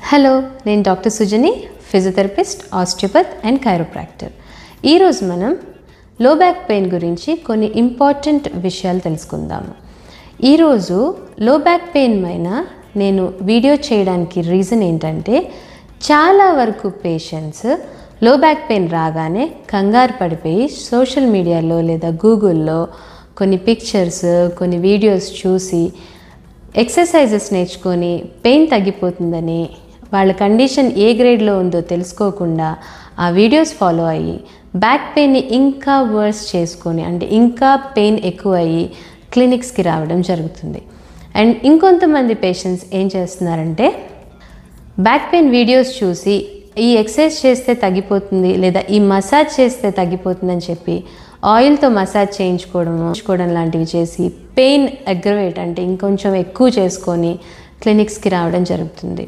Hello, నేను doctor Sujani, physiotherapist, osteopath and chiropractor. ఈరోజు మనం లో బ్యాక్ పెయిన్ గురించి కొన్ని ఇంపార్టెంట్ విషయాలు తెలుసుకుందాము. ఈరోజు లో బ్యాక్ పెయిన్ పైన నేను వీడియో చేయడానికి రీజన్ ఏంటంటే, చాలా వరకు పేషెంట్స్ లో బ్యాక్ పెయిన్ రాగానే కంగారు పడిపోయి సోషల్ మీడియాలో లేదా గూగుల్లో కొన్ని పిక్చర్స్, కొన్ని వీడియోస్ చూసి ఎక్సర్సైజెస్ నేర్చుకొని పెయిన్ తగ్గిపోతుందని, వాళ్ళ కండిషన్ ఏ గ్రేడ్లో ఉందో తెలుసుకోకుండా ఆ వీడియోస్ ఫాలో అయ్యి బ్యాక్ పెయిన్ని ఇంకా వర్స్ చేసుకొని, అంటే ఇంకా పెయిన్ ఎక్కువ అయ్యి క్లినిక్స్కి రావడం జరుగుతుంది. అండ్ ఇంకొంతమంది పేషెంట్స్ ఏం చేస్తున్నారంటే, బ్యాక్ పెయిన్ వీడియోస్ చూసి ఈ ఎక్సర్సైజ్ చేస్తే తగ్గిపోతుంది లేదా ఈ మసాజ్ చేస్తే తగ్గిపోతుందని చెప్పి ఆయిల్తో మసాజ్ చేయించుకోవడం లాంటివి చేసి పెయిన్ అగ్రవేట్, అంటే ఇంకొంచెం ఎక్కువ చేసుకొని క్లినిక్స్కి రావడం జరుగుతుంది.